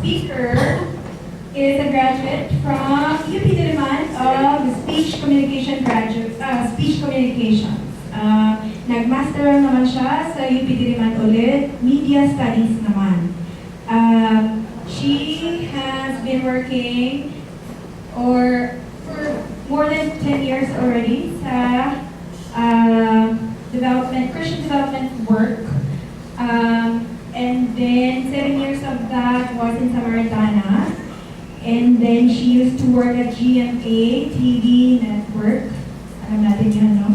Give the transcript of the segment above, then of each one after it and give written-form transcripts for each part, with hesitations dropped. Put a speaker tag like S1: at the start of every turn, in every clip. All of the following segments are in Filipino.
S1: speaker is a graduate from UP Diliman of Speech Communications. Nag-master naman siya sa UP Diliman ulit, Media Studies naman. She has been working for more than 10 years already sa Christian development work. And then 7 years of that was in Samaritana. And then she used to work at GMA TV Network. Alam natin yun, no?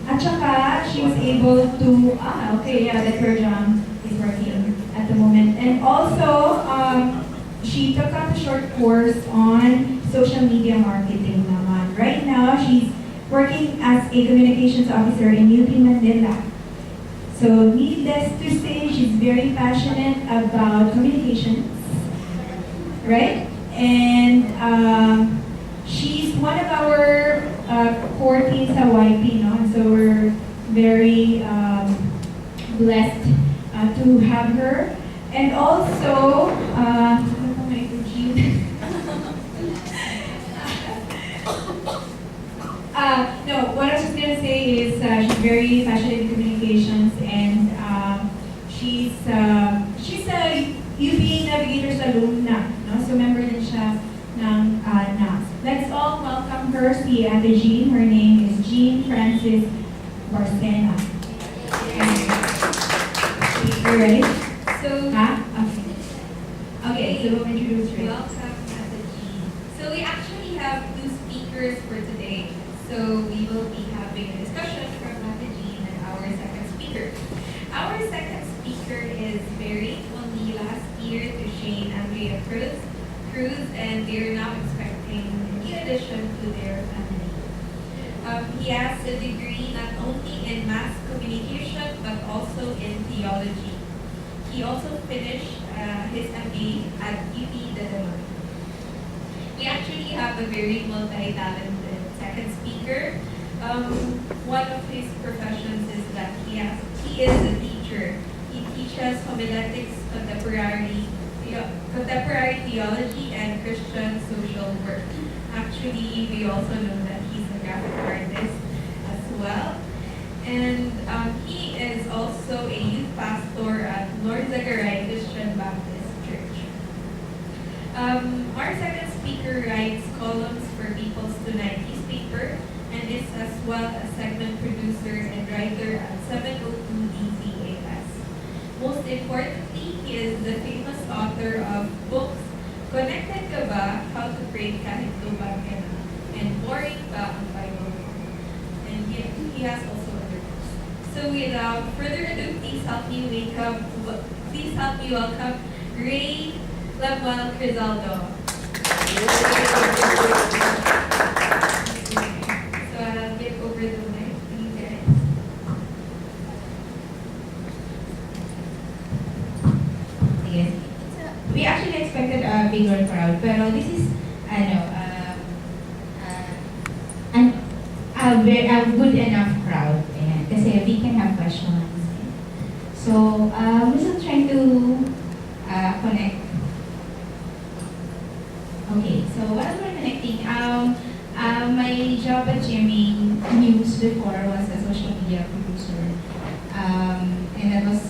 S1: At saka, she was able to, that program is working at the moment. And also, she took up a short course on social media marketing naman. Right now, she's working as a communications officer in UP Manila. So, needless to say, she's very passionate about communications, right? And she's one of our core teams at YP, no? So we're very blessed to have her. And also, what I was just going to say is she's very passionate in communications, and she's a UP Navigators alumna, no? So member din siya ng Navs. Let's all welcome her, si Ate Jean. Her name is Jean Francis Barcena. You ready? Okay, so we'll introduce her.
S2: Welcome, Ate Jean. So we actually have two speakers for today. So we will be having a discussion from Ate Jean and our second speaker. Our second speaker is married only last year to Shane Andrea Cruz, and they're now expecting a new addition to their family. He has a degree not only in mass communication but also in theology. He also finished his MA at UP Diliman. We actually have a very multi-talented second speaker. One of his professions is that he is a teacher. He teaches homiletics, contemporary theology, and Christian social work. Actually, we also know that he's a graphic artist as well. And he is also a youth pastor at Lord Zachariah Christian Baptist Church. Our second speaker writes columns for People's Tonight newspaper and is as well a segment producer and writer at 702 DZAS. Most importantly, he is the famous author of books Connected Ka Ba? How to Pray Kahit Lubag Ka Na, and Boring Ba ang Bible? And he has also other books. So without further ado, please help me welcome Ray Lamuel Crizaldo. So I'll give over the mic to you guys.
S3: Yes. We actually expected a bigger crowd, pero this is a good enough crowd. Ayan, kasi we can have questions. So, we're still trying to connect. Okay, so while we're connecting, my job at GMA News before was a social media producer. And that was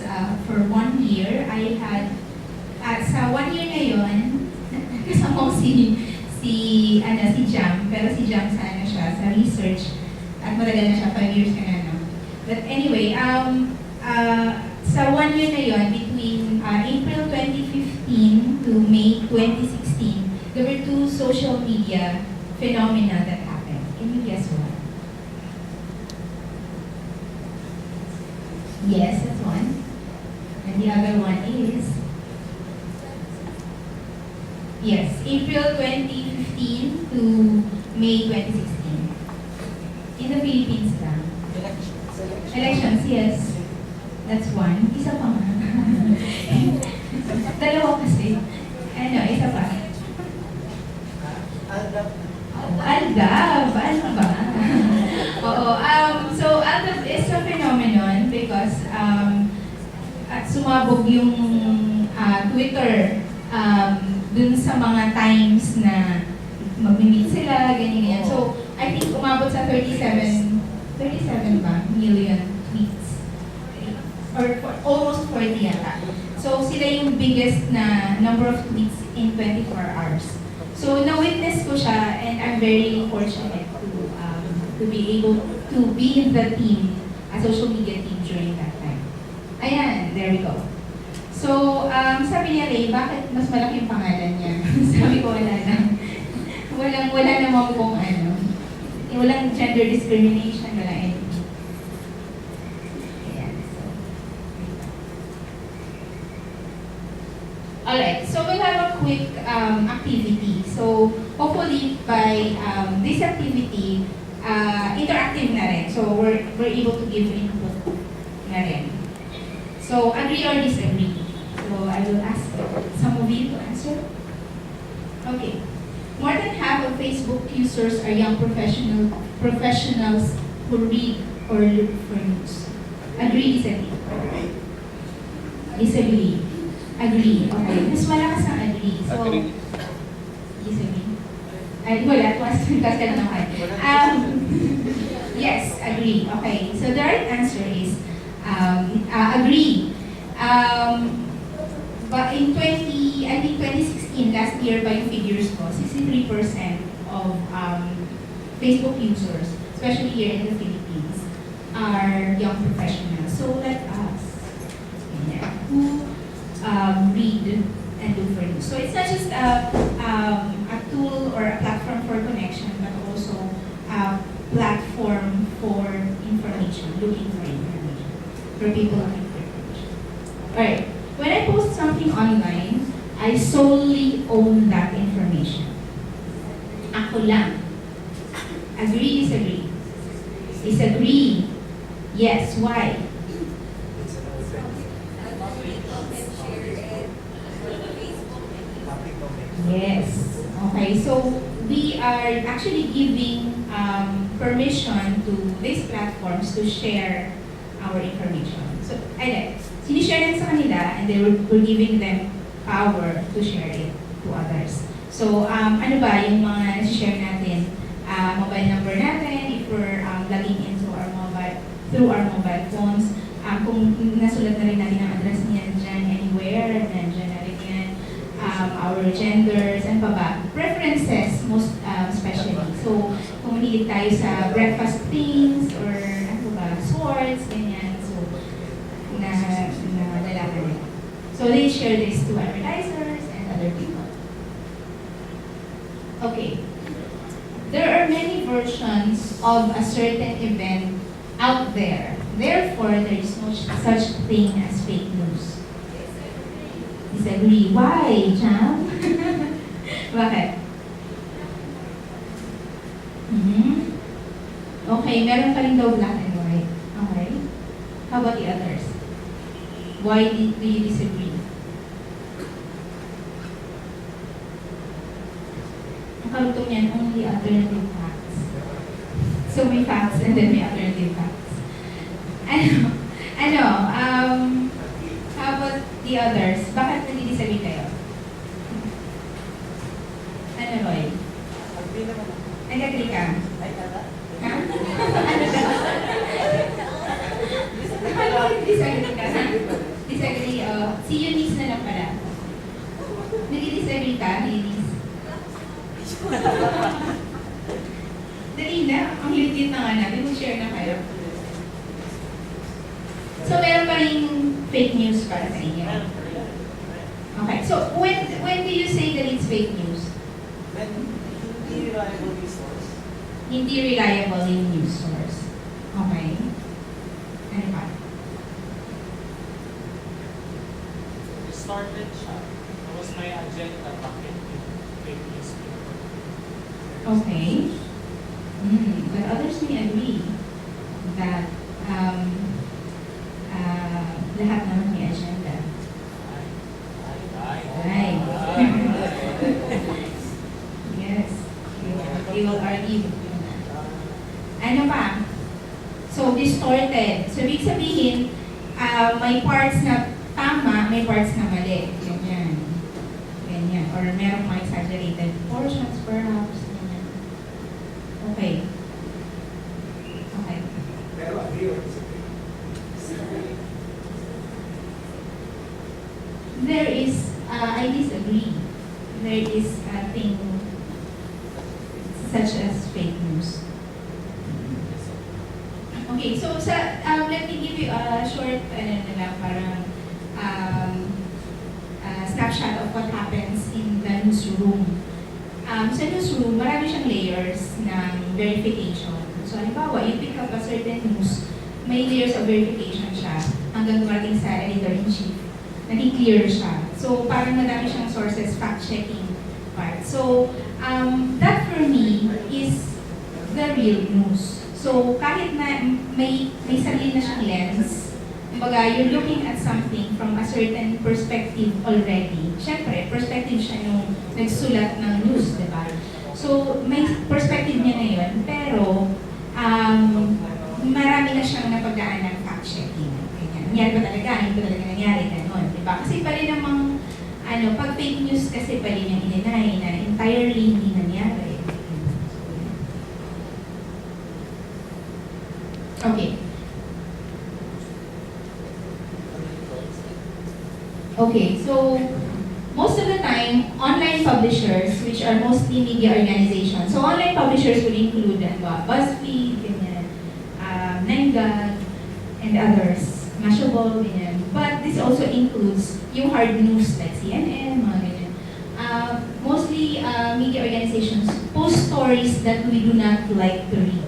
S3: for 1 year. I had, sa 1 year na yun, kasama ko si Jam, pero si Jam sa research, at matagal na siya, 5 years na no. But anyway, sa 1 year na yun, between April 2015 to May 2016, there were two social media phenomena that happened. Can you guess what? Yes, that's one. And the other one is, yes, April 2015 to May 2016. In the Philippines lang. Elections, yes. That's one. Isa pa nga. Dalawa kasi. Isa pa. Aldab. Ano ba? Oo. So, Aldab is a phenomenon because sumabog yung Twitter dun sa mga times na mag-meet sila, ganyan. So, I think umabot sa 37 million tweets. Or almost 40 yata. So, sila yung biggest na number of tweets in 24 hours. So, na-witness ko siya and I'm very fortunate to be able to be in the team, a social media team during that time. Ayan, there we go. So, sabi niya, Ray, bakit mas malaki yung pangalan niya? Sabi ko, wala lang. Wala naman kung ano. Walang gender discrimination, wala anything. Ayan, so. Alright, so we'll have a quick activity. So, hopefully by this activity, interactive na rin. So, we're able to give input na rin. So, agree or disagree? So, I will ask some of you to answer. Okay. More than half of Facebook users are young professionals who read or look for news. Agree, disagree? Disagree. Agree. Okay. Mas malakas ang agree. So,
S4: Agree.
S3: Disagree. Ay, wala. Kasi na naman. Yes, agree. Okay. So, the right answer is agree. But in 2016, last year by figures ko, 63% of Facebook users, especially here in the Philippines, are young professionals. So let us who read and do for news. So it's not just a tool or a platform for connection, but also a platform for information, looking for information, for people looking for information. Alright. When I post something online, I solely own that information. Ako lang. Agree, disagree? Disagree. Yes, why? Yes. Okay, so we are actually giving permission to these platforms to share our information. So, sinishare sa kanila and we're giving them power to share it to others. So, ano ba yung mga share natin? Mobile number natin, if we're logging into our through our mobile phones. Kung nasulat na rin natin ang address niyan dyan, anywhere, nandiyan na rin yan. Our genders, and pa ba? Preferences, most especially. So, kung mahilig tayo sa breakfast things, or ano ba, sports, ganyan. So they share this to advertisers and other people. Okay. There are many versions of a certain event out there. Therefore, there is no such thing as fake news. Disagree. Why, Jam? Bakit? Okay, meron pa rin daw black and white. Okay. How about the others? Why do you disagree? Nakalutong yan, only alternative facts. So may facts and then may alternative facts. How about the others? Bakit nag-disagree kayo? Ano, Roy? Nag-agree ka? Ha? Ano daw? Disagree ka? Disagree, si Eunice na lang pala. Nag-disagree ka, Eunice? Dali na, ang liit na nga natin, mag-share na kayo. So, meron pa rin fake news para sa inyo. Okay, so when do you say that it's fake news?
S4: When hindi reliable news source.
S3: Hindi reliable yung news source. Okay. Ano pa?
S5: Started siya. Tapos may agenda bakit yung fake news.
S3: Okay. But others may agree that lahat naman may agenda. Right. Yes. They will argue. Ano pa? So, distorted. So, ibig sabihin, may parts na tama, may parts na mali. Ganyan. ganyan. Or merong mga exaggerated portions perhaps, ganyan. Okay. Okay.
S4: Pero agree or disagree? Disagree.
S3: There is, I disagree. There is a thing such as fake news. Okay, so let me give you a short, parang snapshot of what happens in the newsroom. Sa newsroom, marami siyang layers ng verification. So, halimbawa, you pick up a certain news, may layers of verification siya hanggang dumating sa editor-in-chief. Naging clear siya. So, parang madami siyang sources, fact-checking part. So, that for me is the real news. So, kahit na may sarili na siyang lens, kumbaga, you're looking at something from a certain perspective already. Siyempre, perspective siya nung nagsulat ng news, di ba? So, may perspective niya na yun, pero marami na siyang napagdaan ng fact-checking. Nangyari ba talaga? Hindi ba talaga nangyari? Ganon, di ba? Kasi pali namang, pag fake news kasi pali niyang i-deny na entirely hindi nangyari. Okay. Okay, so most of the time, online publishers, which are mostly media organizations, so online publishers would include BuzzFeed, ganyan, 9gag, and others, Mashable, ganyan. But this also includes yung hard news like CNN, mga ganyan. Mostly media organizations post stories that we do not like to read.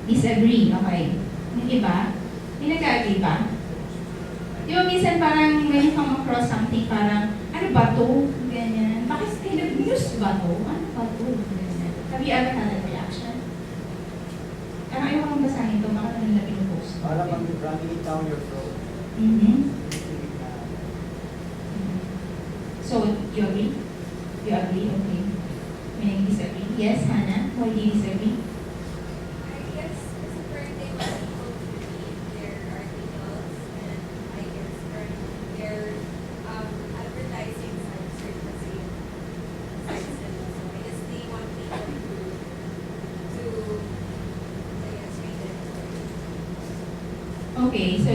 S3: Disagree, okay. Yung iba, may nag-agree ba? Di ba minsan parang when you come across something parang, ano ba to? Ganyan. Bakit kind of news ba to? Ano ba to? Ganyan. Have you ever had that reaction? Parang ayaw kong basahin to, baka naman na pinupost.
S4: Para pag running it down your throat.
S3: So, you agree? You agree? Okay. May disagree? Yes, Hannah? Why do you disagree?
S2: I guess kasi currently most people read their articles and I guess currently their advertising sites are the same sites and so I guess they want people to I guess read it.
S3: Okay, so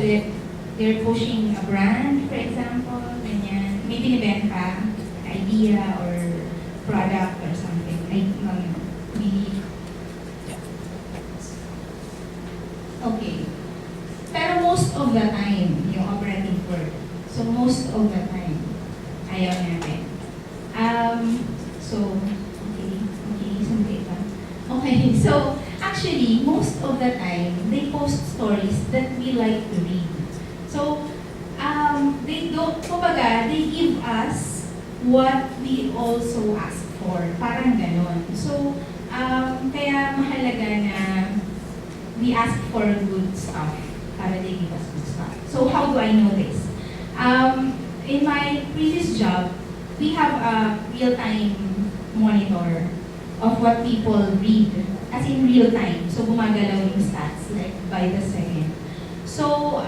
S3: they're pushing a brand, for example, ganyan. May binibenta, idea or product or something. Believe. Okay. Pero most of the time, yung operative word. So most of the time, ayaw natin. Okay, so actually, most of the time, they post stories that we like to read. So, they don't, kumbaga, they give us what we also ask for. Parang ganon. So, kaya mahalaga na we ask for good stuff para they give us good stuff. So, how do I know this? In my previous job, we have a real-time monitor of what people read, as in real time. So, gumagalaw yung stats, like, by the second. So,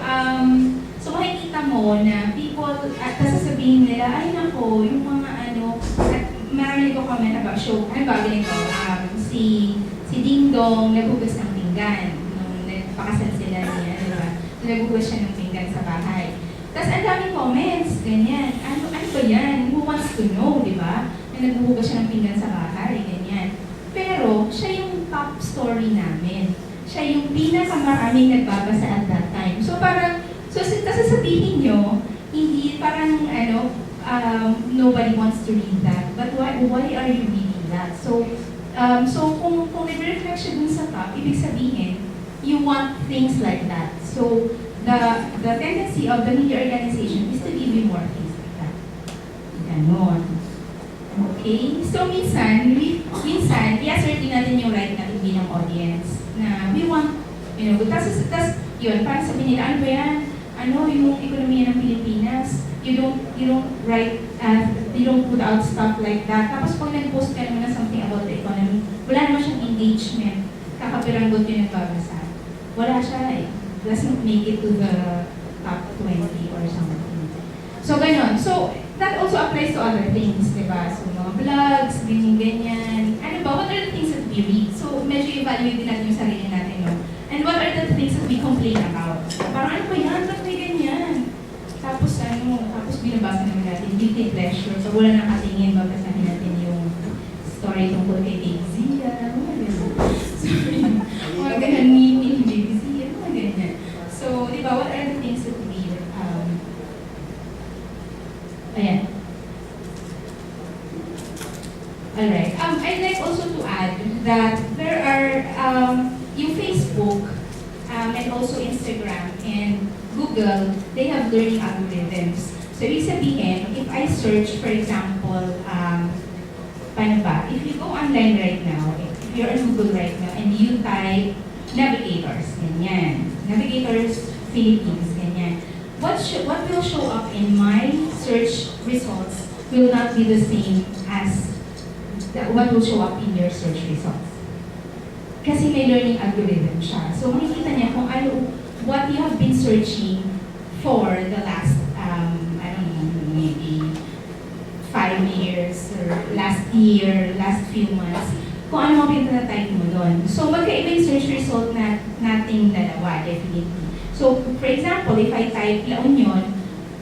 S3: so makikita mo na people, at sasabihin nila, ay nako, yung mga at marami ko comment about show, ano ba, ganito, si Ding Dong nagugas ng pinggan, nung nagpakasal sila niya, diba? So, nagugas siya ng pinggan sa bahay. Tapos, ang daming comments, ganyan, ano ba yan? Who wants to know, diba? Na naghuhugas siya ng pinggan sa bahay, ganyan. Pero, siya yung top story namin. Siya yung pinakamaraming nagbabasa at that time. So parang, sasabihin nyo, hindi, parang nobody wants to read that. But why are you reading that? So, kung nag-reflect siya dun sa top, ibig sabihin, you want things like that. So, the tendency of the media organization is to give you more things like that. Ganon. Okay? So, minsan, i-assert din natin yung right natin bilang audience na we want, tas yun, parang sabihin nila, ano ba yan? Yung ekonomiya ng Pilipinas, you don't write, you don't put out stuff like that. Tapos pag nag-post ka naman na something about the economy, wala naman siyang engagement, kakapiranggot yung nagbabasa. Wala siya eh. Doesn't make it to the top 20 or something. So, ganon. So, that also applies to other things, di ba? So, mga vlogs, ganyan-ganyan. Ano ba? What are the things that we read? So, medyo evaluate din natin yung sarili natin, no? And what are the things that we complain about? Parang ano ba yan? Ba't may ganyan? Tapos binabasa naman natin, guilty pleasure. So, wala nakatingin, babasahin natin yung story tungkol kay Daisy. Mga ganyan. Sorry. Mga ganyan, ni Daisy. Mga ganyan. So, di ba, what are the things that we ayan. Alright. I'd like also to add that there are yung Facebook and also Instagram and Google, they have learning algorithms. So, ibig sabihin, if I search, for example, paano ba? If you go online right now, if you're on Google right now, and you type navigators, ganyan. Navigators Philippines, ganyan. What will show up in my search results will not be the same as what will show up in your search results. Kasi may learning algorithm siya. So, makikita niya kung ano, what you have been searching for the last, I don't know, maybe 5 years or last year, last few months, kung ano mga pinatatype mo doon. So, magkaiba yung search result nating dalawa, definitely. So, for example, if I type La Union,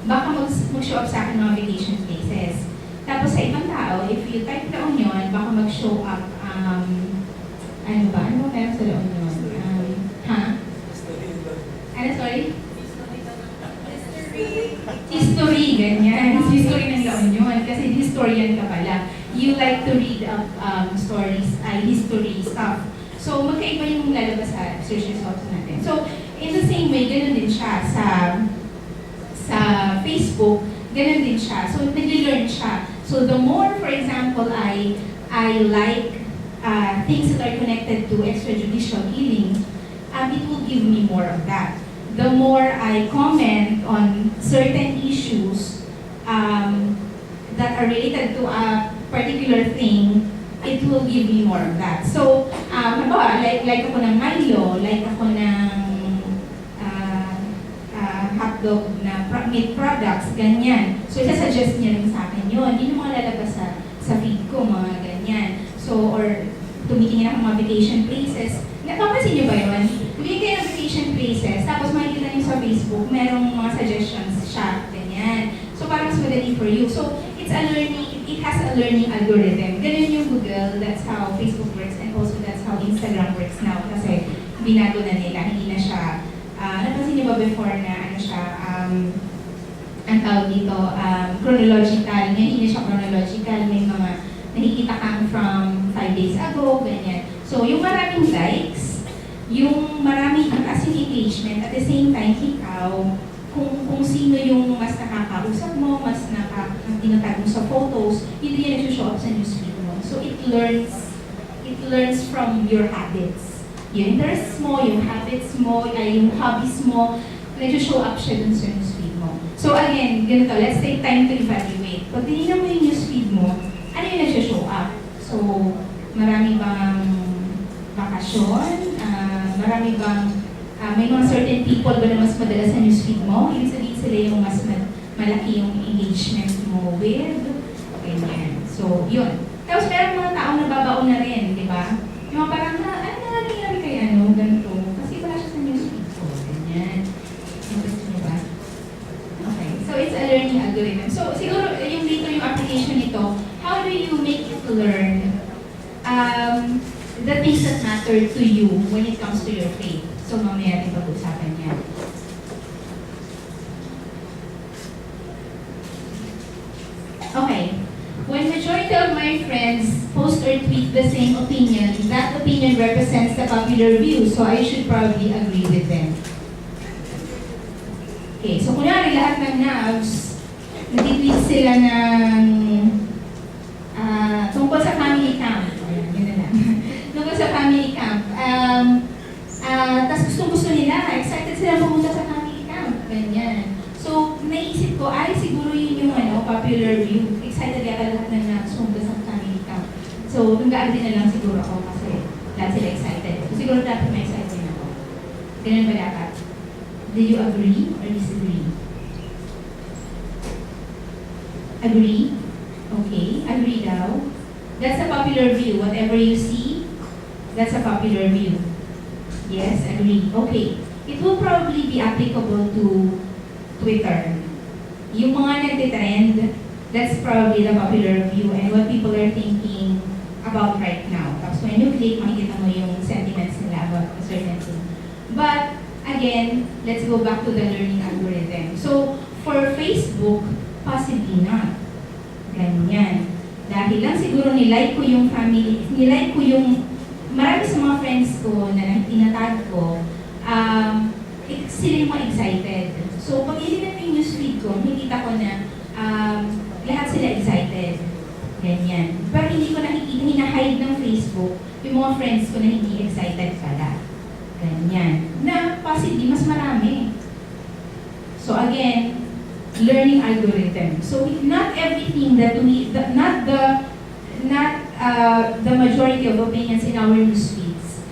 S3: baka mag-show up sa akin mga vacation places. Tapos sa ibang tao, if you type La Union, baka mag-show up, ano ba? Ano ba meron sa La Union? Ano, sorry? History, ganyan. History ng La Union. Kasi historian ka pala. You like to read stories, history stuff. So, magkaiba yung lalabas sa search results natin. So, in the same way, ganun din siya sa Facebook, ganun din siya. So, nag-learn siya. So, the more, for example, I like things that are connected to extrajudicial killing, it will give me more of that. The more I comment on certain issues that are related to a particular thing, it will give me more of that. So, halimbawa, like ako ng Milo, like ako ng hotdog na meat products, ganyan. So, isa-suggest niya rin sa akin yun. Yun yung mga lalabas sa feed ko, mga ganyan. So, or tumitingin ako mga vacation places. Napapansin niyo ba yun? Tumingin kayo ng vacation places, tapos makikita niyo sa Facebook, merong mga suggestions siya, ganyan. So, parang mas madali for you. So, it's a learning, it has a learning algorithm. Ganun yung Google, that's how Facebook works, and also that's how Instagram works now. Kasi binago na nila, hindi na siya, napansin niyo ba before na ano siya, ang tawag dito, chronological, ngayon hindi siya chronological, may mga nakikita kang from 5 days ago, ganyan. So, yung maraming likes, yung maraming mataas yung engagement, at the same time, ikaw, kung sino yung mas nakakausap mo, mas tinatag mo sa photos, yun din yung nag-show up sa newsfeed mo. So, it learns from your habits. Yung interests mo, yung habits mo, yung hobbies mo, nag-show up siya dun sa newsfeed mo. So, again, ganito, let's take time to evaluate. Pag tinignan mo yung newsfeed mo, ano yung nag-show up? So, marami bang bakasyon? Marami bang may mga certain people ba na mas madala sa newsfeed mo? Ibig sabihin sila yung mas malaki yung engagement mo with. Ganyan. So, yun. Tapos meron mga taong nababaon na rin, di ba? Yung parang ano nangyari kay ganito. Kasi wala siya sa newsfeed ko. Ganyan. Interest niyo ba? Okay. So, it's a learning algorithm. So, siguro yung dito yung application nito, how do you make it learn the things that matter to you when it comes to your faith? So, mamaya natin pag-usapan yan. Okay. When majority of my friends post or tweet the same opinion, that opinion represents the popular view, so I should probably agree with them. Okay, so kunyari lahat ng Navs, nag-tweet sila ng tungkol sa family camp. Ayan, yun na lang. Tungkol sa family camp. Tapos gusto nila, excited sila pumunta sa family camp. Ganyan. So, naisip ko, siguro yun yung popular view. Excited yata lahat ng Navs pumunta sa family camp. So, nag-agree na lang siguro ako kasi lahat sila excited. So, siguro dapat may excited din ako. Ganyan ba dapat? Do you agree or disagree? Agree? Okay, agree daw. That's a popular view. Whatever you see, that's a popular view. Yes, agree. Okay. It will probably be applicable to Twitter. Yung mga nagtitrend, that's probably the popular view and what people are thinking about right now. Tapos when you click, makikita mo yung sentiments nila about a certain thing. But, again, let's go back to the learning algorithm. So, for Facebook, possibly not. Ganyan. Dahil lang siguro nilike ko yung family, nilike ko yung marami sa mga friends ko na tinatag ko, sila yung mga excited. So, pag ilinan mo yung newsfeed ko, nakikita ko na lahat sila excited. Ganyan. Pero hindi ko nakikita, hinahide ng Facebook yung mga friends ko na hindi excited pala. Ganyan. Na possibly mas marami. So, again, learning algorithm. So, not everything that we, not the majority of opinions in our news feeds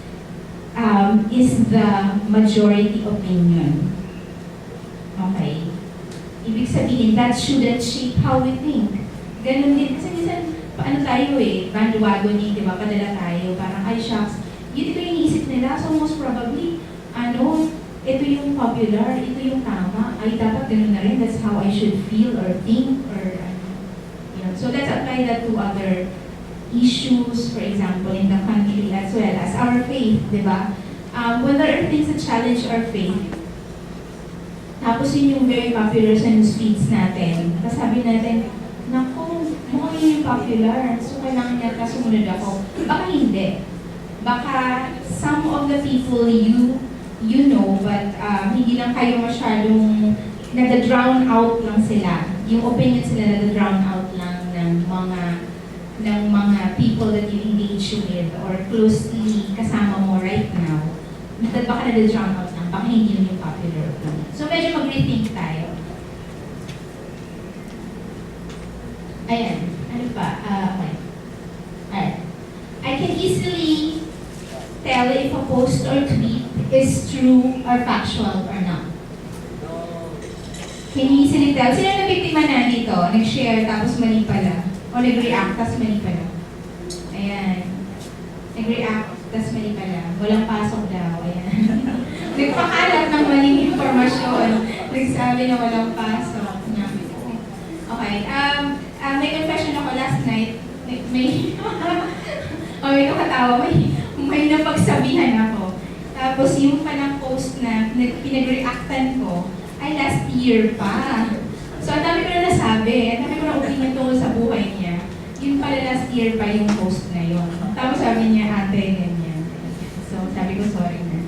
S3: is the majority opinion. Okay? Ibig sabihin, that shouldn't shape how we think. Ganun din. Kasi minsan, paano tayo bandwagoning, di ba? Padala tayo. Parang, ay shucks. Yun ito yung iniisip nila. So most probably, ito yung popular, ito yung tama. Ay, dapat ganun na rin. That's how I should feel or think or, So let's apply that to other issues, for example, in the country as well as our faith, di ba? When there are things that challenge our faith, tapos yun yung very popular sa news feeds natin. Tapos sabi natin, naku, mukhang yun yung popular, so kailangan yata sumunod ako. Baka hindi. Baka some of the people you know, but hindi lang kayo masyadong nag-drown out lang sila. Yung opinion sila nag-drown out lang ng mga people that you engage with or closely kasama mo right now. Baka nag-drown out lang, baka hindi yun yung popular opinion. So medyo mag-rethink tayo. Ayan, ano pa? Okay. Alright. I can easily tell if a post or tweet is true or factual or not. Can you easily tell? Sino na biktima na dito? Nag-share tapos mali pala. O nag-react tapos mali pala. Ayan. Nag-react tapos mali pala. Walang pasok daw. Ayan. Nagpakalat ng maling informasyon. Nagsabi na walang pasok. Okay. May confession ako last night. May nakatawa. May napagsabihan ako. Tapos yung palang post na pinag-reactan ko, ay last year pa. So, ang dami ko na nasabi. Ang dami ko na opinion tungkol sa buhay niya. Yun pala last year pa yung post na yun. Tapos sabi niya, ate, ganyan. So, sabi ko, sorry na.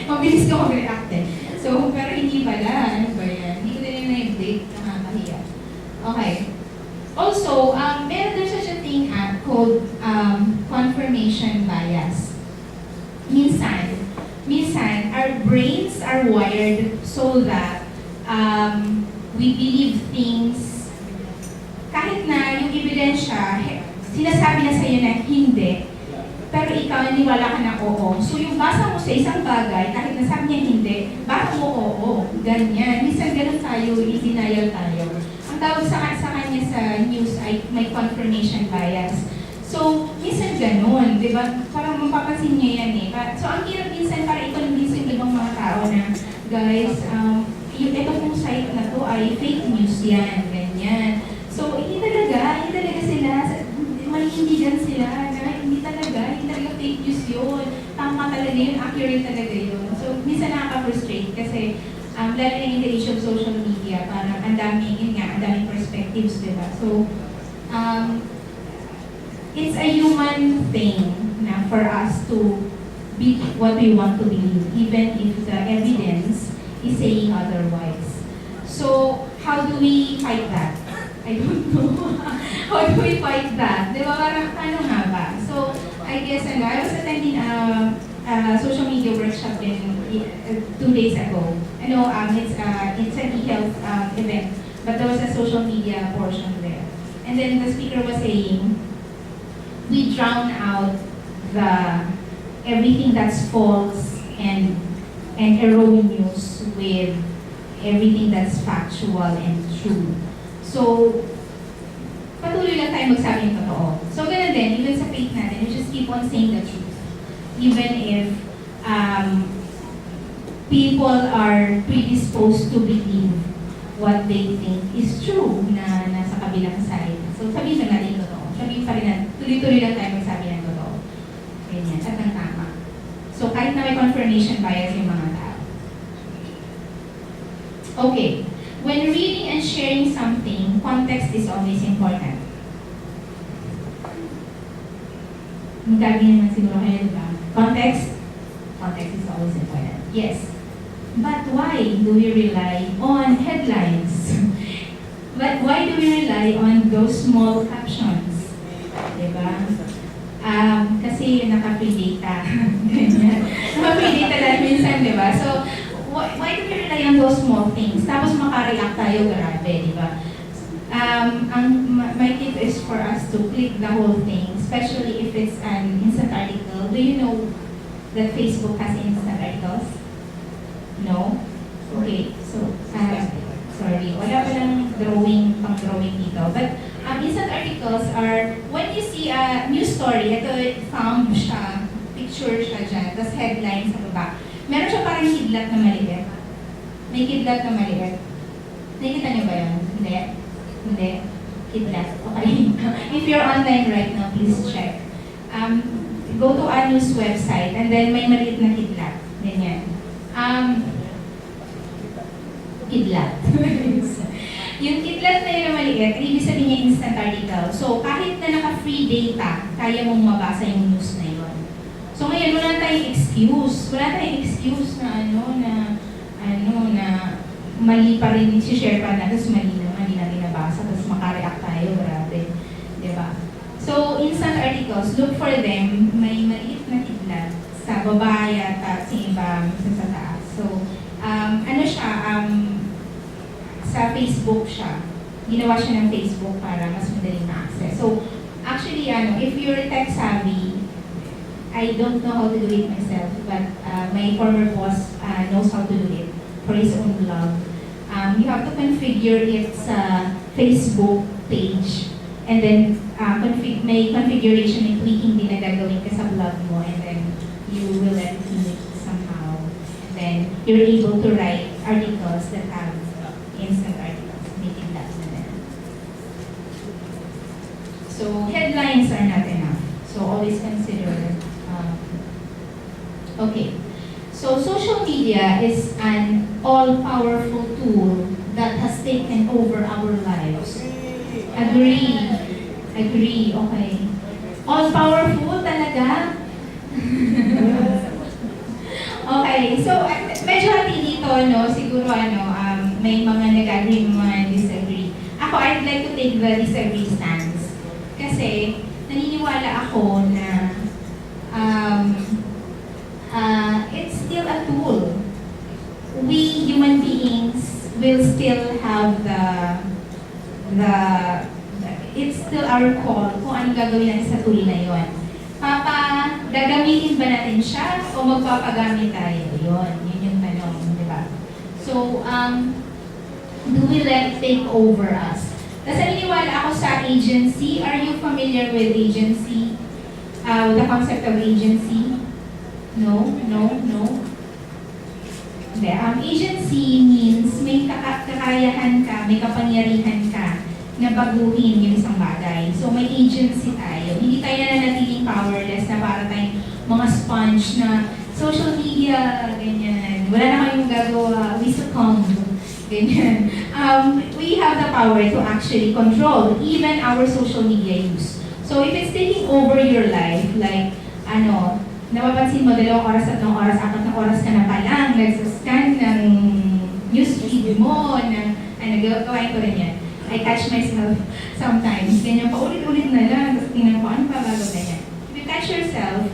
S3: Mabilis ko mag-react eh. So, pero hindi pala. Ano ba yan? Hindi ko na yung na-update. Nakakahiya. Okay. Also, there's such a thing called confirmation bias. Minsan, our brains are wired so that we believe things kahit na yung ebidensya, sinasabi na sa'yo na hindi, pero ikaw naniwala ka na oo. So yung basa mo sa isang bagay, kahit nasabi niya hindi, basa mo oo. Ganyan. Minsan ganun tayo, i-denial tayo. Ang tawag sa kanya sa news ay may confirmation bias. So, minsan ganun, di ba? Parang mapapansin niya yan eh. So, ang hirap minsan para i-convince yung ibang mga tao na, guys, ito pong site na to ay fake news yan, ganyan. So, hindi talaga sila, maliindigan sila na hindi talaga fake news yun. Tama talaga yun, accurate talaga yun. So, minsan nakaka-frustrate kasi, lalo na in the age of social media, parang ang daming perspectives, di ba? So, it's a human thing na for us to be what we want to believe, even if the evidence is saying otherwise. So, how do we fight that? I don't know. How do we fight that? Di ba parang paano nga ba? So, I guess, I was attending a social media workshop 2 days ago. It's an e-health event, but there was a social media portion there. And then the speaker was saying, we drown out everything that's false and erroneous with everything that's factual and true. So, patuloy lang tayo magsabi ng totoo. So, ganun din, even sa faith natin, we just keep on saying the truth. Even if people are predisposed to believe what they think is true na nasa kabilang side. So, sabihin lang natin yung totoo. Sabihin pa rin natin, tuloy-tuloy lang tayo magsabi ng totoo. Ganyan, at ang tama. So, kahit na may confirmation bias yung mga tao. Okay. When reading and sharing something, context is always important. Magkagi naman siguro kayo, diba? Context is always important. Yes. But why do we rely on headlines? But why do we rely on those small captions? Diba? Kasi naka-free data. Naka-free data dahil minsan, diba? So, why do we rely on those small things? Tapos makareact tayo, grabe, diba? My tip is for us to click the whole thing, especially if it's an instant article. Do you know that Facebook has instant articles? No? Okay, so, sorry, wala pa lang pang-drawing dito. But instant articles are, when you see a news story, ito, found siya, picture siya dyan, tapos headline sa baba. Meron siya parang kidlat na maliit. May kidlat na maliit. Nakikita niyo ba yun? Hindi? Hindi? Kidlat. Okay. If you're online right now, please check. Go to a news website and then may maliit na kidlat. Ganyan. Kidlat. Yung kidlat na yun na maliit, ibig sabihin niya instant article. So, kahit na naka-free data, kaya mong mabasa yung news na yun. So, ngayon, wala tayong excuse. Wala tayong excuse na mali pa rin, si-share pa na, tapos mali natin nabasa, tapos makareact tayo, grabe. Diba? So, instant articles, look for them, may maliit na kidlat sa baba yata, sa iba, sa taas. So, sa Facebook siya. Ginawa siya ng Facebook para mas madaling ma-access. So, actually, if you're tech-savvy, I don't know how to do it myself, but my former boss knows how to do it for his own blog. You have to configure its Facebook page, and then may configuration and tweaking din na gagawin ka sa blog mo, and then you will edit it somehow. And then you're able to write articles that have instant articles, making that na din. So headlines are not enough. So always consider. Okay. So social media is an all-powerful tool that has taken over our lives. Agree. Okay. All-powerful talaga? Okay. So medyo hati dito, no? Siguro may mga nag-agree, mga disagree. Ako, I'd like to take the disagree stance. Kasi naniniwala ako na it's still a tool. We human beings will still have it's still our call kung ano gagawin natin sa tool na yon. Gagamitin ba natin siya o magpapagamit tayo? Yun yung tanong, di ba? So, do we let it take over us? Kasi naniniwala ako sa agency. Are you familiar with agency? The concept of agency? No. Agency means may kakayahan ka, may kapangyarihan ka na baguhin yung isang bagay. So may agency tayo. Hindi tayo nanatiling powerless na para tayong mga sponge na social media, ganyan. Wala na kayong gagawa, we succumb. Ganyan. We have the power to actually control even our social media use. So if it's taking over your life, like, napapansin mo, 2 oras, 3 oras, 4 na oras ka na palang, nagsascan ng newsfeed mo, nagagawain ko rin yan. I catch myself sometimes, ganyan pa, ulit-ulit na lang, tapos tingnan ko, ano pa bago ganyan. If you catch yourself,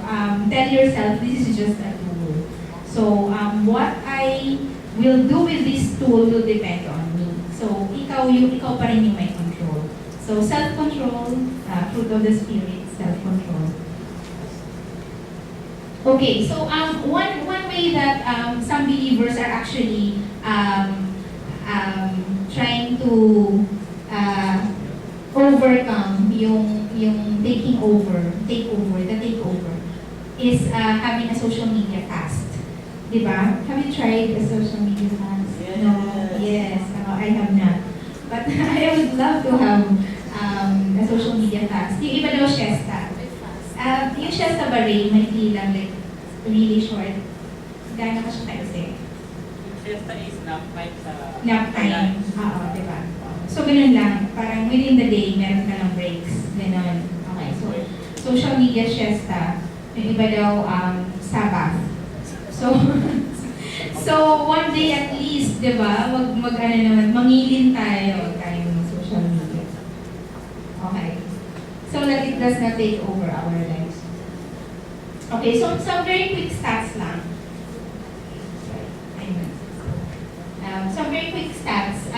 S3: tell yourself, this is just a tool. So, what I will do with this tool will depend on me. So, ikaw pa rin yung may control. So, self-control, fruit of the spirit, self-control. Okay, so one way that some believers are actually trying to yung the takeover, is having a social media fast. Diba? Have you tried a social media fast?
S4: Yes.
S3: No? Yes. I have not. But I would love to have a social media fast. Yung iba daw siesta. Yung siesta ba rin, may lang, like, really short. Gano'n ka siya kasi?
S5: Fiesta is nap time sa...
S3: Nap time. Oo, diba? So, ganun lang. Parang within the day, meron ka ng breaks. Ganun. Okay, so, social media siesta. Yung iba daw, Sabbath. So, so one day at least, diba? Mag-ano naman, mangilin tayo. Tayo ng social media. Okay. So that it does not take over our lives. Okay, so some very quick stats lang. Some very quick stats.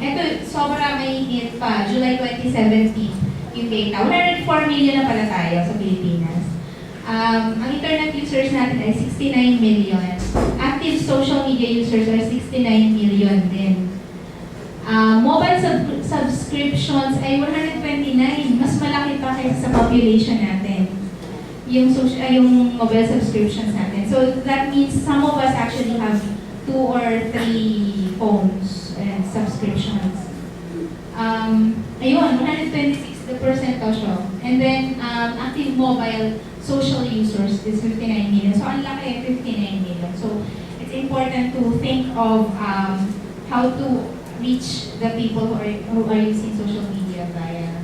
S3: Ito, sobra may hit pa. July 2017, yung data. 104 million na pala tayo sa Pilipinas. Ang internet users natin ay 69 million. Active social media users are 69 million din. Mobile subscriptions ay 129. Mas malaki pa kaysa sa population natin. Yung mobile subscriptions natin. So that means some of us actually have 2 or 3 phones and subscriptions. Ayun, 126 the percentage. And then active mobile social users is 59 million. So ang laki, 59 million. So it's important to think of how to reach the people who are using social media via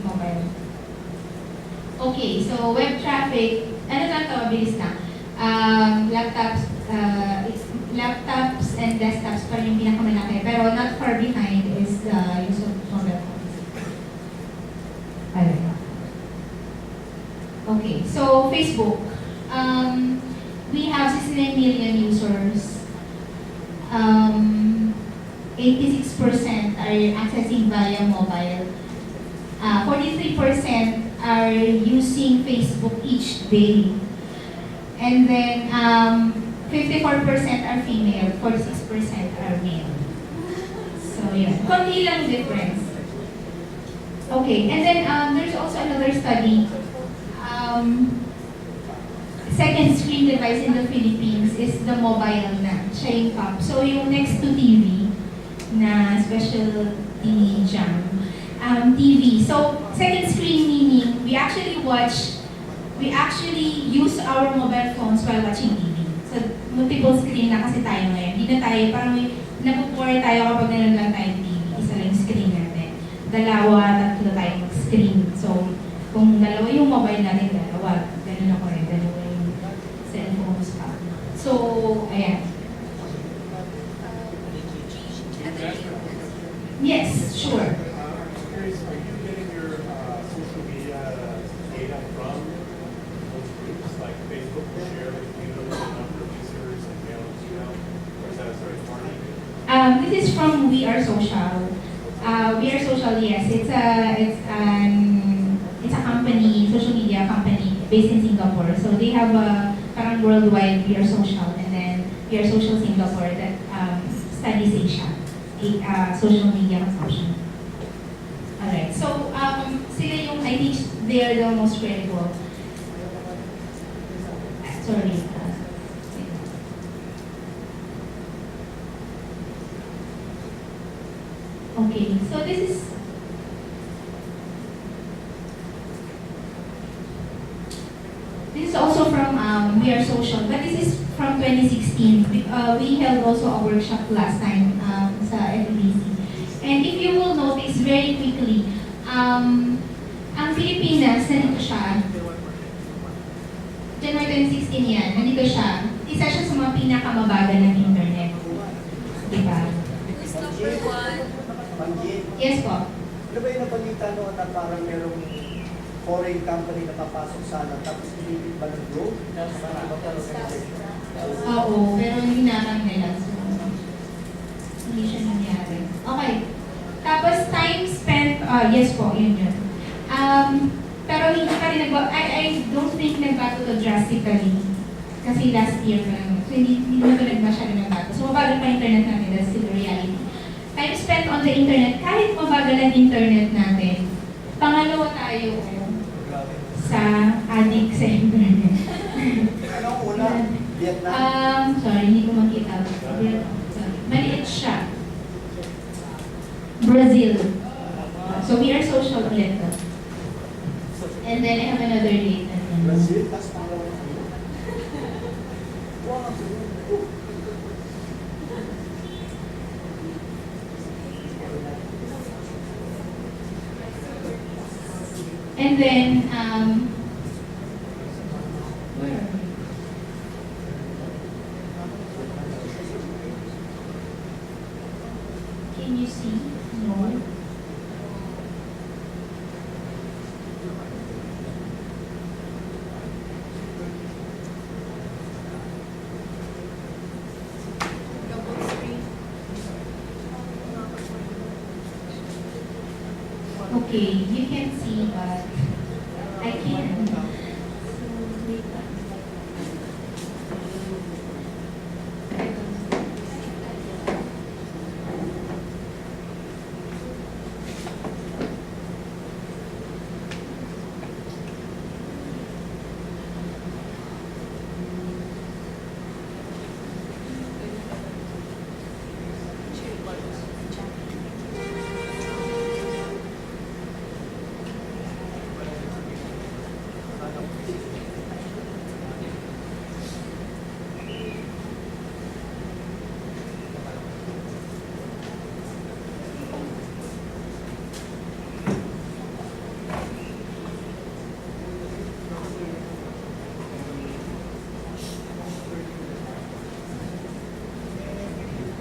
S3: mobile. Okay, so web traffic, ano lang to, bilis lang. Laptops and desktops pa yung pinakamalaki, pero not far behind is the use of mobile phones. Okay, so Facebook. We have 69 million users. 86% are accessing via mobile. 43% are using Facebook each day. And then 54% are female, 46% are male. So yeah, konti lang difference. Okay, and then there's also another study. Second screen device in the Philippines is the mobile na, siya yung top. So yung next to TV na special jam. TV. So second screen meaning we actually use our mobile phones while watching TV. So multiple screen na kasi tayo ngayon. Hindi na tayo, parang napupore tayo kapag nanonood lang tayo TV. Isa lang yung screen natin. Dalawa, tatlo tayo mag-screen. So kung dalawa yung mobile natin, dalawa. Ganun ako rin. Dalawa yung cellphones pa. So, ayan. Yes, sure.
S6: Are you getting your social media data from those groups like Facebook to share with you the number of users and mail and email? Or is that a third party?
S3: This is from We Are Social. We Are Social, yes. It's a company, social media company based in Singapore. So they have a parang worldwide We Are Social, and then We Are Social Singapore that studies Asia, social media consumption. Alright, so sila yung, I think they are the most credible. Sorry. Okay, so this is also from We Are Social, but this is from 2016. We held also a workshop last time sa FEBC. And if you will notice very quickly, ang Pilipinas, nandito siya. January 2016 yan, nandito siya. Isa siya sa mga pinakamabagal ng internet. Diba?
S2: Who's number 1?
S4: Manggit.
S3: Yes po.
S4: Ano ba yung napalita noon na parang merong foreign company na papasok sana tapos pinipit ba ng growth?
S3: Oo, pero hinarang nila. So, hindi siya nangyari. Okay. Tapos time spent, yes po, yun. Pero hindi pa rin I don't think nagbago to drastically. Kasi last year pa lang. So hindi naman ito nagmasyado nagbago. So mabagal pa internet natin, that's still the reality. Time spent on the internet, kahit mabagal ang internet natin, Pangalawa tayo
S4: Grabe.
S3: sa addict sa internet.
S4: Ano ang una? Vietnam?
S3: Sorry, hindi ko makita. Sorry. Maliit siya. Brazil. So we are social ulit. And then I have another date.
S4: Brazil? Tapos pangalawa na yun? Wow!
S3: And then, where are we? Can you see? No. Okay, you can see, but I can't.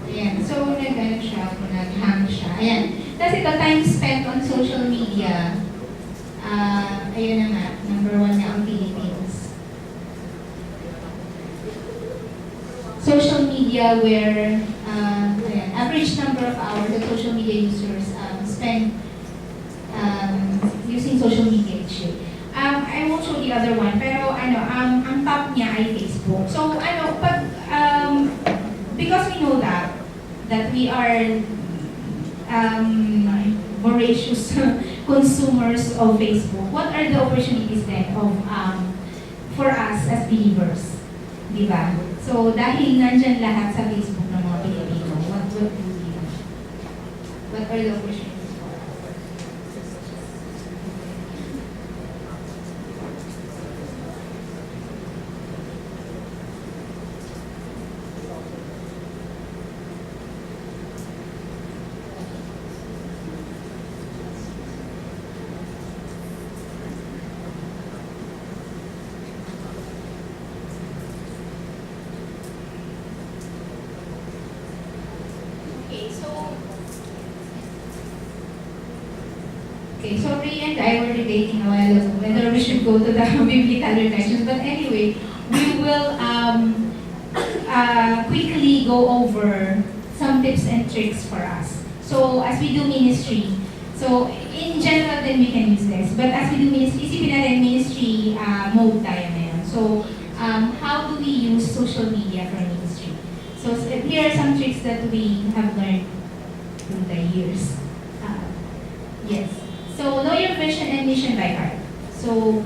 S3: Ayan, so nag-ano siya, nag-hang siya. Ayan. Tapos ito, time spent on social media. Ayun na nga, number 1 na ang Philippines. Social media where ayan, average number of hours that social media users spend using social media each year. I won't show the other one, pero ano, ang top niya ay Facebook. So ano, pag because we know that we are voracious consumers of Facebook, what are the opportunities then of for us as believers? Diba? So dahil nandyan lahat sa Facebook ng mga Pilipino, what do we do? What are the opportunities for us? Okay, so Ray and I were debating a while ago whether we should go to the biblical reflections, but anyway, we will quickly go over some tips and tricks for us. So as we do ministry, so in general then we can use this, but as we do ministry, isipin natin ministry mode tayo ngayon. So how do we use social media for ministry? So here are some tricks that we have learned through the years. Yes. So know your vision and mission by heart. So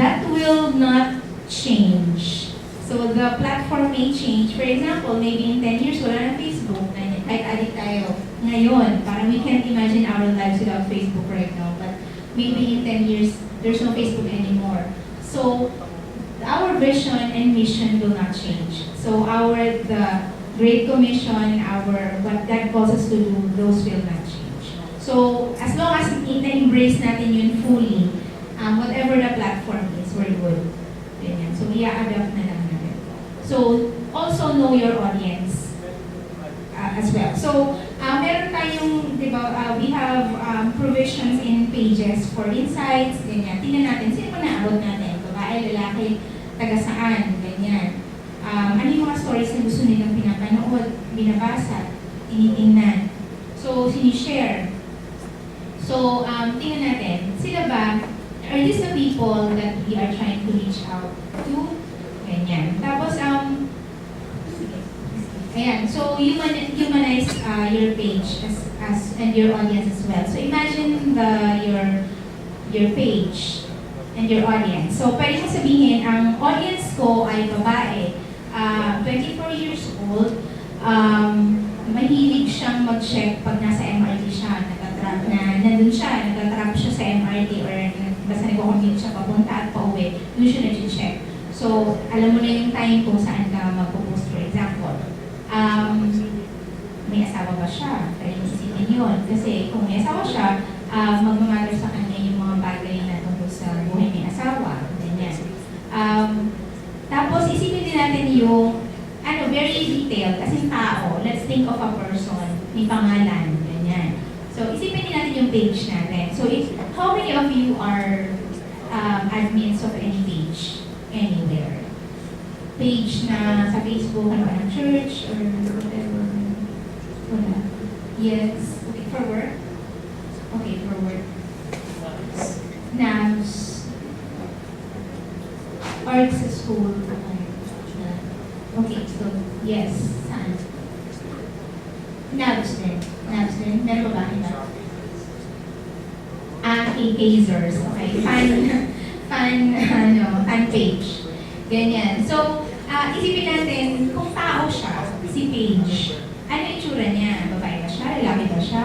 S3: that will not change. So the platform may change. For example, maybe in 10 years, wala na Facebook. Kahit addict tayo ngayon. Parang we can't imagine our lives without Facebook right now. But maybe in 10 years, there's no Facebook anymore. So our vision and mission will not change. So the Great Commission, what God calls us to do, those will not change. So, as long as na-embrace natin yun fully, whatever the platform is, we're good. Ganyan. So, i-adapt na lang natin. So, also know your audience as well. So, meron tayong, di ba, we have provisions in pages for insights, ganyan. Tingnan natin, sino ba na-out natin? Babae, lalaki, taga saan, ganyan. Ano yung mga stories na gusto nilang pinapanood, binabasa, tinitingnan. So, sinishare. So, tingnan natin, sila ba, are these the people that we are trying to reach out to? Ganyan. Tapos, Ayan, so humanize your page as and your audience as well. So imagine your page and your audience. So pwede mo sabihin, ang audience ko ay babae, 24 years old, mahilig siyang mag-check pag nasa MRT siya, nandun siya, nagtatrap siya sa MRT or basta nag-commute siya papunta at pauwi, doon siya nag-check. So, alam mo na yung time kung saan ka magpo-post, for example. May asawa ba siya? Pwede mo isipin yun. Kasi kung may asawa siya, magmamatter sa kanya yung mga bagay na tungkol sa buhay may asawa. Ganyan. Tapos, isipin din natin yung very detailed. Kasi tao, let's think of a person, may pangalan, ganyan. So, isipin din natin yung page natin. So, how many of you are admins of any page? Anywhere? Page na sa Facebook, ano ba, ng church, or whatever. Wala. Yes. Okay, for work? Okay, for work. Navs. Arts school. Okay, so, yes. Saan? Navs din. Navs din. Meron ba iba? Hazers. Okay. Fan page. Ganyan. So, isipin natin, kung tao siya, si Paige, ano yung itsura niya? Babae ba siya? Lalaki ba siya?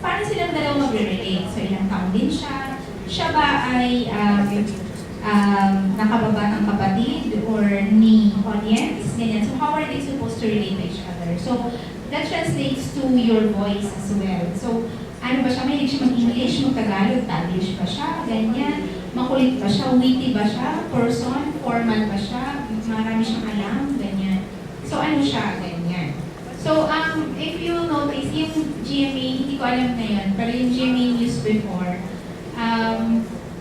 S3: Paano silang dalawa magre-relate? So, ilang taon din siya? Siya ba ay nakababatang kapatid or ni audience? Ganyan. So, how are they supposed to relate to each other? So, that translates to your voice as well. So, ano ba siya? Mahilig siya mag-English, mag-Tagalog, Taglish ba siya? Ganyan. Makulit ba siya? Witty ba siya? Person? Formal ba siya? Marami siyang alam? Ganyan. So, ano siya? Ganyan. So, if you notice, yung GMA, hindi ko alam na yun, pero yung GMA news before,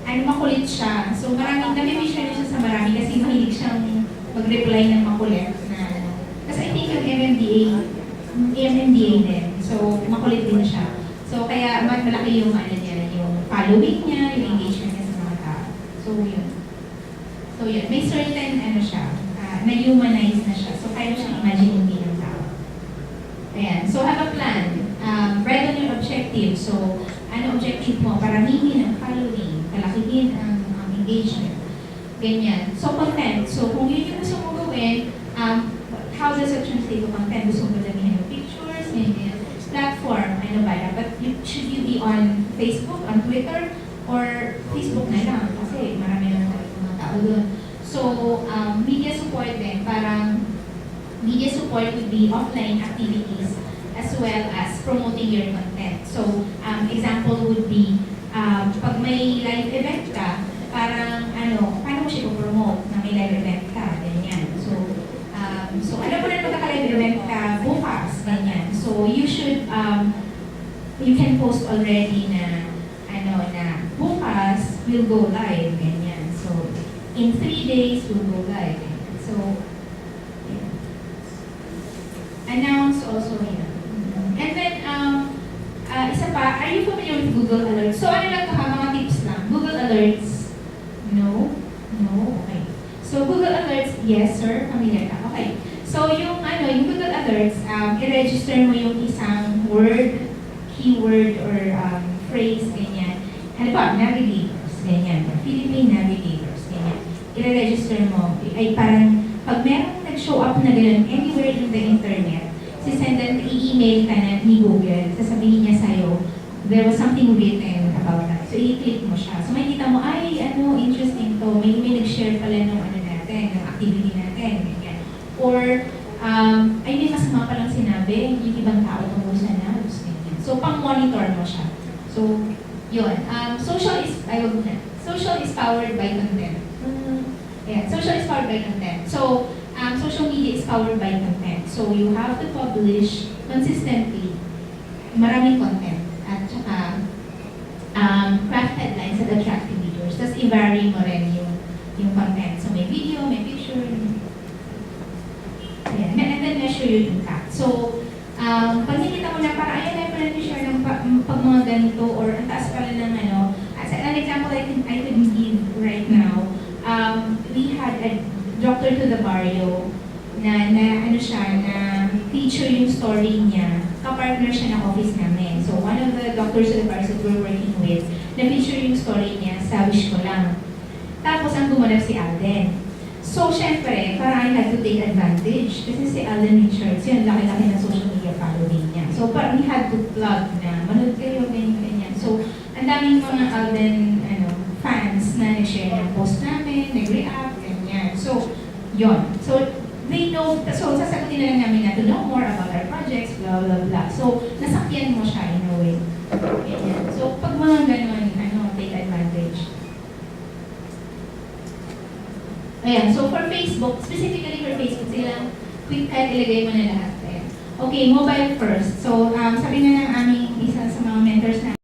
S3: makulit siya. So, maraming, nabibisya niya siya sa marami kasi mahilig siyang mag-reply ng makulit na, kasi I think yung MMDA din. So, makulit din siya. So, kaya malaki yung niya, yung following niya, yung engagement niya sa mga tao. So, yun. So, yun. May certain, siya, na-humanize na siya. So, kaya mo siyang imagine yung bilang tao. Ayan. So, have a plan. Write on your objective. So, ano objective mo? Paramihin ang following, palakihin ang engagement. Ganyan. So, content. So, kung yun yung gusto mo gawin, how does it translate to content? Gusto mo damihan ng pictures, ganyan. Platform, ano ba? But should you be on Facebook, on Twitter, or Facebook na lang? Kasi marami naman mga tao doon. So, media support din. Parang media support would be offline activities as well as promoting your content. So, example would be, pag may live event ka, parang paano mo siya promote na may live event ka, ganyan. So alam mo na magkaka-live event ka bukas, ganyan. So, you should, you can post already na, na bukas will go live, ganyan. So, in 3 days will go live, ganyan. So, yeah. Announce also, yeah. And then, isa pa, are you familiar with Google Alerts? So, ano lang ito ha, mga tips lang. Google Alerts, no? No? Okay. So, Google Alerts, yes sir, familiar ka. Okay. So, yung Google Alerts, i-register mo yung isang word, keyword, or phrase, ganyan. Halimbawa, navigators, ganyan. Philippine navigators, ganyan. I-register mo. Ay parang, pag merong nag-show up na ganyan anywhere in the internet, sisendan, i-email ka na ni Google, sasabihin niya sa'yo, there was something written about that. So, i-click mo siya. So, makikita mo, ay, interesting to. May nag-share pala ng natin, ng activity natin, ganyan. Or, ay, may masama palang sinabi, yung ibang tao tungkol sa Navs, ganyan. So, pang-monitor mo siya. So, yun. Social is powered by content. Yeah, social is powered by content. So, social media is powered by content. So, you have to publish consistently maraming content. At saka, craft headlines that attract readers. Tapos, i-vary mo rin yung content. So, may video, may picture. Ayan. And then, measure your impact. So, pag nakita mo na parang, ayan, I plan to share ng pag mga ganito, or ang taas pala ng as an example I could give right now, we had a doctor to the barrio na feature yung story niya, kapartner siya ng office namin. So one of the doctors at the bars that we're working with, na-feature yung story niya sa Wish Ko Lang. Tapos ang gumanap si Alden. So syempre, parang I had to take advantage. Kasi si Alden Richards, yun, laki-laki na social media following niya. So parang we had to plug na, manood kayo, ganyan. So ang daming mga Alden fans na nag-share ng post namin, nag-react, ganyan. So, yun. So, they know, so sasagutin na lang namin na to know more about our projects, blah, blah, blah. So, nasakyan mo siya in a way. Ganyan. So, pag mga ganun, take advantage. Ayan, so for Facebook, specifically for Facebook, silang quick cut, ilagay mo na lahat. Ayan. Okay, mobile first. So, sabi nga ng aming isa sa mga mentors na